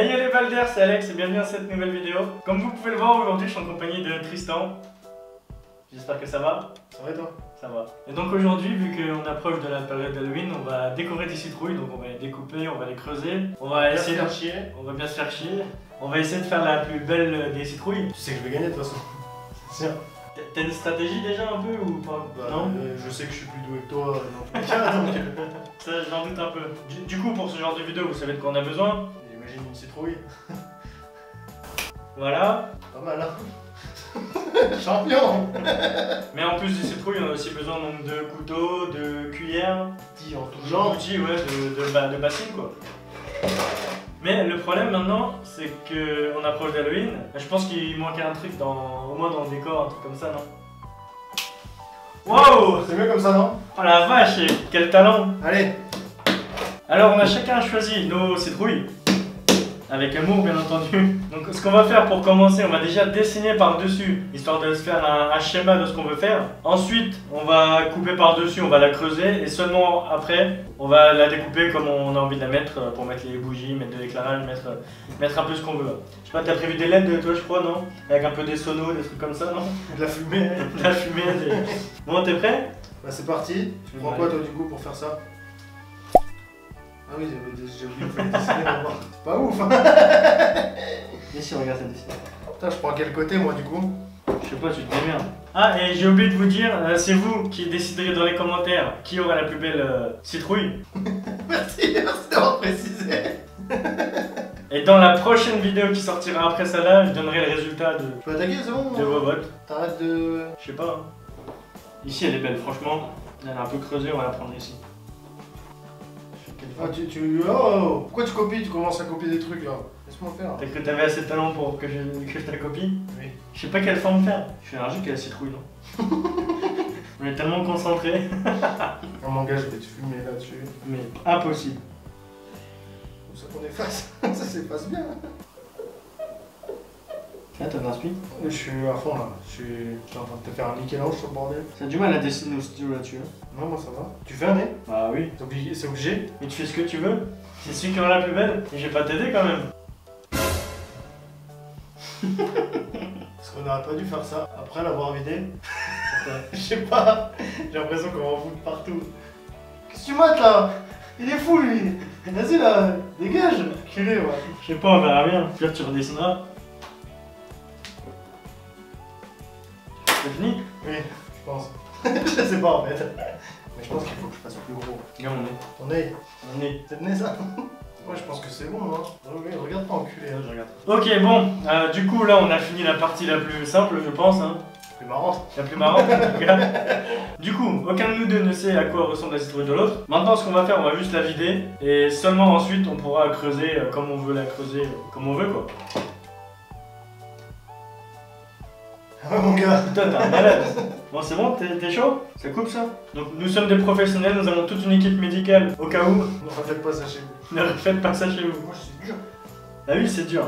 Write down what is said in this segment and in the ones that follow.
Hey yo les Balders, c'est Alex et bienvenue à cette nouvelle vidéo. Comme vous pouvez le voir, aujourd'hui je suis en compagnie de Tristan. J'espère que ça va. Ça va et toi? Ça va. Et donc aujourd'hui, vu qu'on approche de la période d'Halloween, on va décorer des citrouilles, donc on va les découper, on va les creuser. On va essayer de... On va bien se faire chier. On va essayer de faire la plus belle des citrouilles. Tu sais que je vais gagner de toute façon. C'est sûr. T'as une stratégie déjà un peu ou pas? Non je sais que je suis plus doué que toi dans tous les cas, donc... Ça, j'en doute un peu. Du coup, pour ce genre de vidéo, vous savez de quoi on a besoin? J'imagine une citrouille. Voilà. Pas mal hein. Champion. Mais en plus des citrouilles, on a aussi besoin donc, de couteaux, de cuillères. D'outils en tout genre. D'outils, ouais, de bassines quoi. Mais le problème maintenant, c'est qu'on approche d'Halloween. Je pense qu'il manquait un truc, au moins dans le décor, un truc comme ça, non? Waouh! C'est mieux comme ça, non? Oh la vache, quel talent! Allez! Alors on a chacun choisi nos citrouilles. Avec amour bien entendu. Donc ce qu'on va faire pour commencer, on va déjà dessiner par-dessus, histoire de se faire un schéma de ce qu'on veut faire. Ensuite, on va couper par-dessus, on va la creuser et seulement après, on va la découper comme on a envie de la mettre pour mettre les bougies, mettre de l'éclairage, mettre un peu ce qu'on veut. Je sais pas, t'as prévu des LED toi je crois, non? Avec un peu des sonos, des trucs comme ça, non? De la fumée. De la fumée, Bon, t'es prêt? Bah c'est parti. Tu prends quoi toi du coup pour faire ça? Ah oui, j'ai oublié de faire dessiner maintenant. C'est pas ouf hein. Bien sûr, regarde ça dessine. Putain, je prends quel côté moi du coup? Je sais pas, tu te démerdes. Ah, et j'ai oublié de vous dire, c'est vous qui déciderez dans les commentaires qui aura la plus belle citrouille. Merci d'avoir précisé. Et dans la prochaine vidéo qui sortira après celle-là, je donnerai le résultat de Tu peux attaquer, c'est bon? vos votes. T'arrêtes de... Je sais pas. Hein. Ici, elle est belle, franchement. Elle est un peu creusée, on va la prendre ici. Ah, oh, pourquoi tu copies? Tu commences à copier des trucs là. Laisse-moi faire. T'as cru que t'avais assez de talent pour que je te la copie? Oui. Je sais pas quelle forme faire. Je suis allergique à la citrouille, non? On est tellement concentrés. Oh mon gars, je vais te fumer là-dessus. Mais impossible. Comme ça qu'on efface. Ça s'efface bien. Ah, t'as un speed? Je suis à fond là. Je suis en train de te faire un Michel-Ange sur le bordel. T'as du mal à dessiner au stylo là-dessus. Hein? Non, moi ça va. Tu fais un nez? Ah oui. C'est obligé. Mais tu fais ce que tu veux. C'est celui qui aura la plus belle. Et je vais pas t'aider quand même. Parce qu'on n'aurait pas dû faire ça après l'avoir vidé. Je sais pas. J'ai l'impression qu'on en fout partout. Qu'est-ce que tu mates là? Il est fou lui. Vas-y là, dégage. Culé, ouais. Je sais pas, on verra bien. Puis tu redessineras. C'est fini? Oui, je pense. Je sais pas en fait. Mais je pense qu'il faut que je fasse plus gros. Regarde mon nez. Ton œil. Mon nez. C'est de nez ça? Moi je pense que c'est bon hein. Oui, regarde pas enculé hein, je regarde. Ok, bon. Du coup, là, on a fini la partie la plus simple, je pense. Hein. Plus marrant. La plus marrante, en tout cas. Du coup, aucun de nous deux ne sait à quoi ressemble la citrouille de l'autre. Maintenant, ce qu'on va faire, on va juste la vider. Et seulement ensuite, on pourra creuser comme on veut la creuser, comme on veut, quoi. Ah ouais mon gars. Putain, t'es un malade. Bon, c'est bon, t'es chaud? Ça coupe ça? Donc, nous sommes des professionnels, nous avons toute une équipe médicale au cas où. Ne refaites pas ça chez vous. Ne faites pas ça chez vous. Moi c'est dur. Ah oui, c'est dur.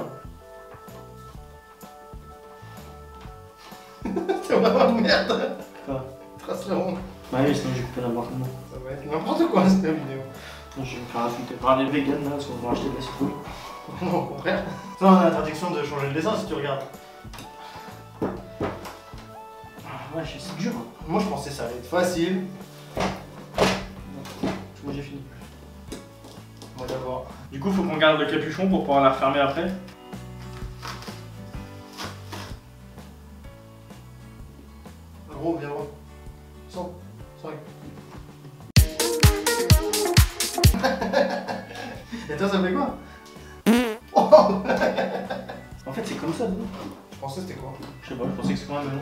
C'est vraiment une merde. Quoi? Trace le rond. Bah oui, sinon j'ai coupé n'importe quoi. Ça va être n'importe quoi cette vidéo. Non, je vais me faire insulter par les vegans là, parce qu'on va acheter de la citrouille. Non, au contraire. Ça, on a l'interdiction de changer le dessin si tu regardes. Ouais, c'est dur. Moi je pensais que ça allait être facile. Moi j'ai fini. Moi d'abord. Du coup, faut qu'on garde le capuchon pour pouvoir la refermer après. Gros, bien gros. 100. 5. Et toi ça fait quoi? Oh. En fait, c'est comme ça, non? Je pensais que c'était quoi? Je sais pas, je pensais que c'était quand même non.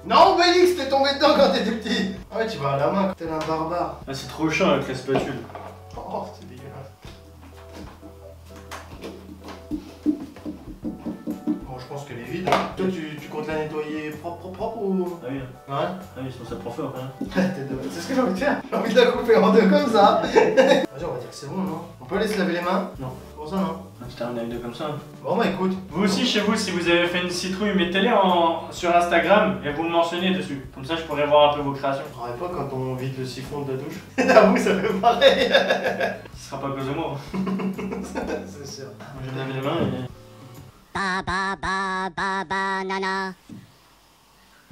Non, Bélix, t'es tombé dedans quand t'étais petit. Ah ouais, tu vas à la main, tel un barbare. Ah, c'est trop chiant avec la spatule. Oh, c'est dégueulasse. Bon, je pense qu'elle est vide. Toi, tu comptes la nettoyer propre ou. Ah oui, Ouais. ah oui, sinon ça prend feu après. C'est ce que j'ai envie de faire. J'ai envie de la couper en deux comme ça. Vas-y, on va dire que c'est bon, non? On peut aller se laver les mains? Non. Comment ça, non? Tu termines avec deux comme ça. Bon, bah écoute. Vous aussi, chez vous, si vous avez fait une citrouille, mettez-les sur Instagram et vous le mentionnez dessus. Comme ça, je pourrais voir un peu vos créations. Je me rappelle pas quand on vide le siphon de la douche. J'avoue, ça fait pareil. Ce sera pas à cause de moi. C'est sûr. Moi, je vais me laver les mains et... Ba ba ba ba banana.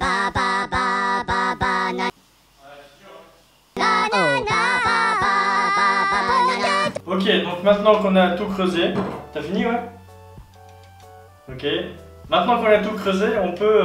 Ba ba ba ba banana. Ok, donc maintenant qu'on a tout creusé, t'as fini, ouais? Ok. Maintenant qu'on a tout creusé, on peut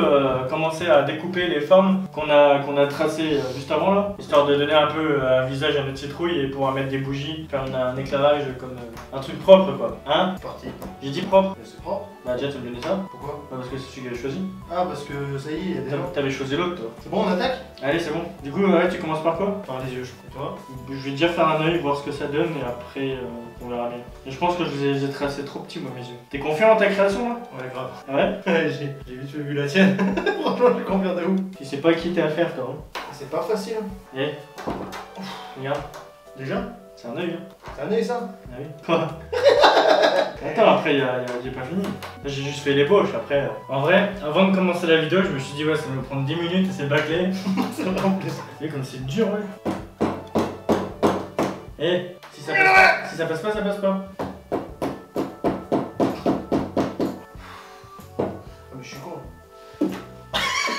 commencer à découper les formes qu'on a tracées juste avant là, histoire de donner un peu un visage à notre citrouille et pouvoir mettre des bougies, faire un éclairage comme un truc propre quoi. Hein? C'est parti. J'ai dit propre? Mais c'est propre. Bah déjà tu me donnais ça? Pourquoi? Bah parce que c'est celui que j'avais choisi. Ah, parce que ça y est, il y a des gens. T'avais choisi l'autre toi. C'est bon, on attaque? Allez c'est bon. Du coup ouais, tu commences par quoi? Par les yeux, je crois. Je vais déjà faire un œil, voir ce que ça donne et après on verra bien. Et je pense que je les ai tracés trop petits moi mes yeux. T'es confiant dans ta création là? Ouais, grave. Ah ouais? J'ai vite vu la tienne. Franchement, je suis confiant de ouf. Tu sais pas qui t'es à faire toi. Hein? C'est pas facile. Eh, regarde, Déjà? c'est un œil. Hein. C'est un œil ça? Ah oui. Quoi? Attends, après j'ai pas fini. Là, j'ai juste fait l'ébauche. Après, en vrai, avant de commencer la vidéo, je me suis dit ouais, ça va me prendre 10 minutes et c'est bâclé. C'est vrai en plus. Vous voyez comme c'est dur, ouais. Eh, si ça passe pas, ça passe pas. Ah, mais je suis con.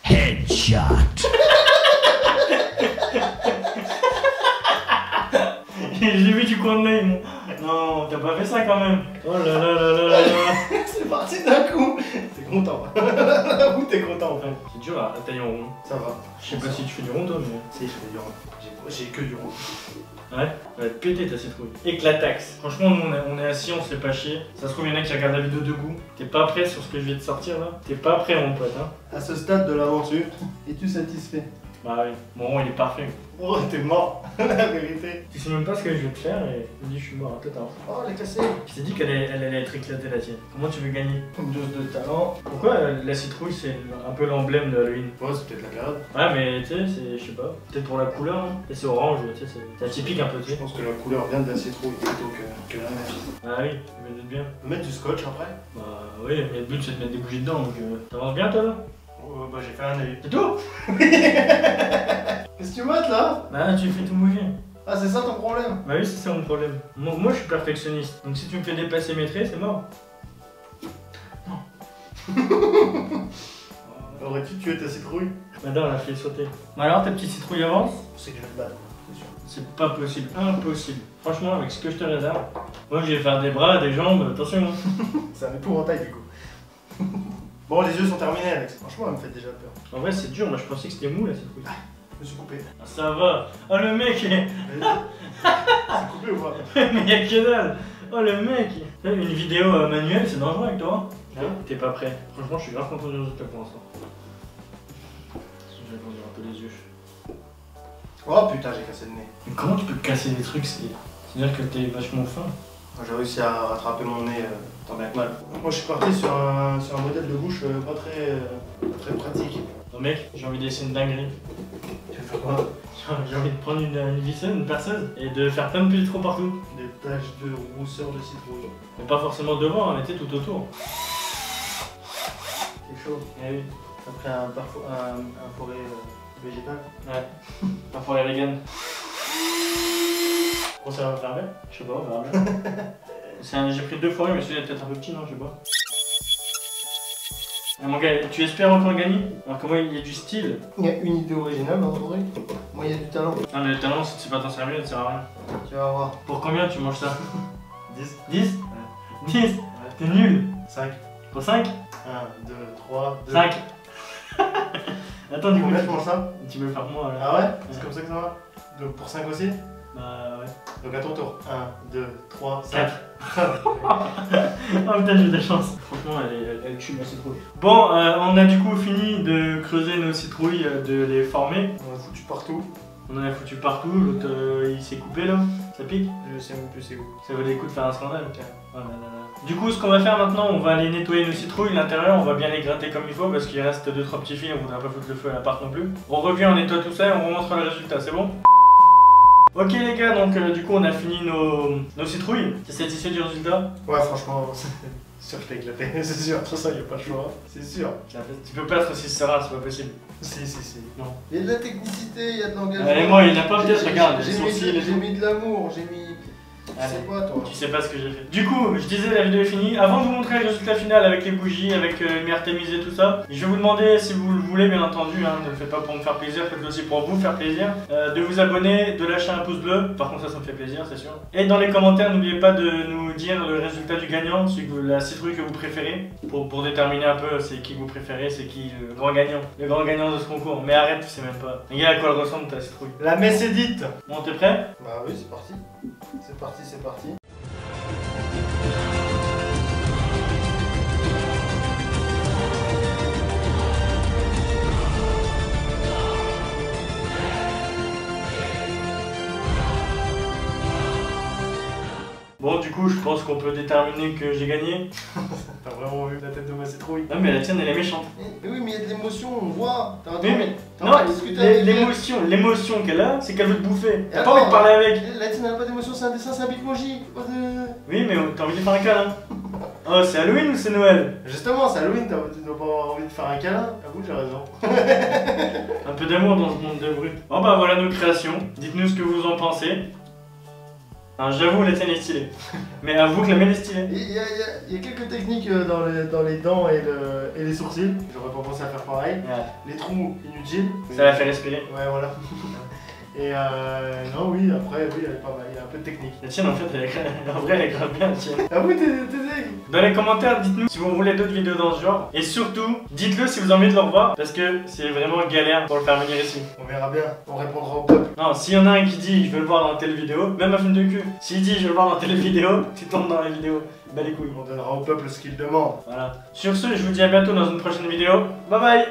Headshot. J'ai vu du coin de l'œil, moi. Non, t'as pas fait ça quand même. Oh là là là là là là. C'est parti d'un coup. T'es content. Ou t'es content en fait. C'est dur à tailler en rond. Ça va. Je sais pas si tu fais du rond toi, mais. Si, je fais du rond. J'ai que du rond. Ouais, elle va te péter ta citrouille. Éclataxe. Franchement, nous on est assis, on se fait pas chier. Ça se trouve, il y en a qui regardent la vidéo debout. T'es pas prêt sur ce que je vais te sortir là? T'es pas prêt, mon pote, hein? À ce stade de l'aventure, es-tu satisfait? Bah oui, mon rond il est parfait. Oh, t'es mort. La vérité. Tu sais même pas ce que je vais te faire et tu me dis je suis mort à tout temps. Oh, elle est cassée. Je t'ai dit qu'elle allait être éclatée la tienne. Comment tu veux gagner? Une dose de talent. Pourquoi la citrouille c'est un peu l'emblème de Halloween? Ouais, c'est peut-être la carotte. Ouais, mais tu sais, c'est, je sais pas, peut-être pour la couleur, hein. Et c'est orange, tu sais, c'est atypique un peu, tu Je sais. pense que la couleur vient de la citrouille plutôt que la neige. Ah oui, je me doute bien. On peut mettre du scotch après. Bah oui, mais le but c'est de mettre des bougies dedans, donc t'avances bien toi là? Bah, j'ai fait un œil. C'est tout? Qu'est-ce que tu mates là? Bah tu fais tout mouiller. Ah, c'est ça ton problème? Bah oui, c'est ça mon problème. Moi je suis perfectionniste, donc si tu me fais dépasser mes traits, c'est mort. Aurais-tu tué ta citrouille? Madame, on a fait sauter. Bah alors, ta petite citrouille avance? C'est que je vais te battre, c'est sûr. C'est pas possible, impossible. Franchement, avec ce que je te réserve, moi je vais faire des bras, des jambes, attention. C'est un épouvantail du coup. Bon, les yeux sont terminés, Alex. Franchement, elle me fait déjà peur. En vrai, c'est dur, moi je pensais que c'était mou la citrouille. Je me suis coupé. Ah, ça va. Oh le mec est... C'est coupé ou pas? Mais y'a que dalle. Oh le mec. Une vidéo manuelle, c'est dangereux avec toi. Hein? T'es pas prêt. Franchement, je suis grave content de résultat pour l'instant. Je vais agrandir un peu les yeux. Oh putain, j'ai cassé le nez. Mais comment tu peux casser des trucs? C'est-à-dire que t'es vachement fin. J'ai réussi à rattraper mon nez tant bien que mal. Moi, je suis parti sur un modèle de bouche pas très pratique. Oh mec, j'ai envie d'essayer une dinguerie. Tu veux faire quoi? J'ai envie de prendre une visseuse, une perceuse, et de faire plein de petits trous partout. Des taches de rousseur de citrouille. Mais pas forcément devant, hein, mais tu sais, tout autour. C'est chaud. Eh oui. Après un forêt végétal. Ouais. Pas pour les vegan. Bon, ça va faire bien? Je sais pas, on verra bien. J'ai pris 2 forêts, mais celui-là est peut-être un peu petit, non? Je sais pas. Ah, mon gars, tu espères encore gagner? Alors que moi, il y a du style. Il y a une idée originale dans ton truc. Moi, il y a du talent. Non, mais le talent, si tu sais pas t'en servir, ça sert à rien. Tu vas voir. Pour combien tu manges ça? 10. 10? 10? T'es nul. 5. Pour 5? 1, 2, 3, 2. 5. Attends, du coup, Combien tu manges ça? tu veux le faire moi là? Ah ouais? C'est comme ça que ça va? Donc pour 5 aussi? Bah ouais. Donc à ton tour. 1, 2, 3, 5. 4. Oh putain, j'ai eu de la chance. Franchement, elle tue ma citrouille. Bon, on a du coup fini de creuser nos citrouilles, de les former. On a foutu partout. On en a foutu partout, l'autre il s'est coupé là. Ça pique? Je sais même plus c'est où. Ça vaut les coups de faire un scandale, tiens. Oh là là là. Du coup, ce qu'on va faire maintenant, on va aller nettoyer nos citrouilles, l'intérieur, on va bien les gratter comme il faut parce qu'il reste 2-3 petits fils, on voudrait pas foutre le feu à l'appart non plus. On revient, on nettoie tout ça et on vous montre le résultat, c'est bon? Ok les gars, donc du coup on a fini nos citrouilles. T'es satisfait du résultat? Ouais, franchement, c'est sûr que je t'ai éclaté, c'est sûr. De toute façon, il n'y a pas le choix, c'est sûr. Tu peux pas être aussi serein, c'est pas possible. Si. Non. Il y a de la technicité, il y a de l'engagement. Allez, moi, il n'a pas peut-être, regarde, les J'ai sourcils et tout. mis de l'amour, j'ai mis. Tu Allez. sais pas, toi. Tu sais pas ce que j'ai fait. Du coup, je disais la vidéo est finie. Avant de vous montrer le résultat final avec les bougies, avec les lumière tamisée, tout ça, je vais vous demander, si vous le voulez, bien entendu, hein, ne le faites pas pour me faire plaisir, faites-le aussi pour vous faire plaisir, de vous abonner, de lâcher un pouce bleu. Par contre, ça me fait plaisir, c'est sûr. Et dans les commentaires, n'oubliez pas de nous dire le résultat du gagnant, la citrouille que vous préférez, pour déterminer un peu c'est qui vous préférez, c'est qui le grand gagnant de ce concours. Mais arrête, tu sais même pas. Regarde à quoi elle ressemble ta citrouille. La messe est dite. Bon, t'es prêt? Bah oui, c'est parti. C'est parti. Bon, du coup, je pense qu'on peut déterminer que j'ai gagné. T'as vraiment vu la tête de ma citrouille? Non, mais la tienne, elle est méchante. Mais oui, mais il y a de l'émotion, on voit. T'as Oui, mais t'as non, envie de discuter avec elle. l'émotion qu'elle a, c'est qu'elle veut te bouffer. T'as pas Attends, envie de parler avec. La tienne n'a pas d'émotion, c'est un dessin, c'est un bitmoji. Pas de. Oui, mais t'as envie de faire un câlin. Oh, c'est Halloween ou c'est Noël? Justement, c'est Halloween, tu dois pas avoir envie de faire un câlin. Avoue, j'ai raison. Un peu d'amour dans ce monde de brut. Bon, bah voilà nos créations. Dites-nous ce que vous en pensez. Hein, j'avoue, la tienne est stylée. Mais avoue que la mienne est stylée. Il y a quelques techniques dans les dents et les sourcils. J'aurais pas pensé à faire pareil. Ouais. Les trous, inutiles. Ça la fait respirer. Ouais, voilà. Et non, oui, après, oui, elle est pas mal. Il y a un peu de technique. La tienne, en fait, en vrai, elle est grave bien, la tienne. Ah oui, t'es deg. Dans les commentaires, dites-nous si vous voulez d'autres vidéos dans ce genre. Et surtout, dites-le si vous avez envie de le revoir. Parce que c'est vraiment galère pour le faire venir ici. On verra bien. On répondra au peuple. Non, s'il y en a un qui dit je veux le voir dans telle vidéo, même un film de cul, s'il dit je veux le voir dans telle vidéo, tu tombes dans la vidéo. Bah les couilles. On donnera au peuple ce qu'il demande. Voilà. Sur ce, je vous dis à bientôt dans une prochaine vidéo. Bye bye.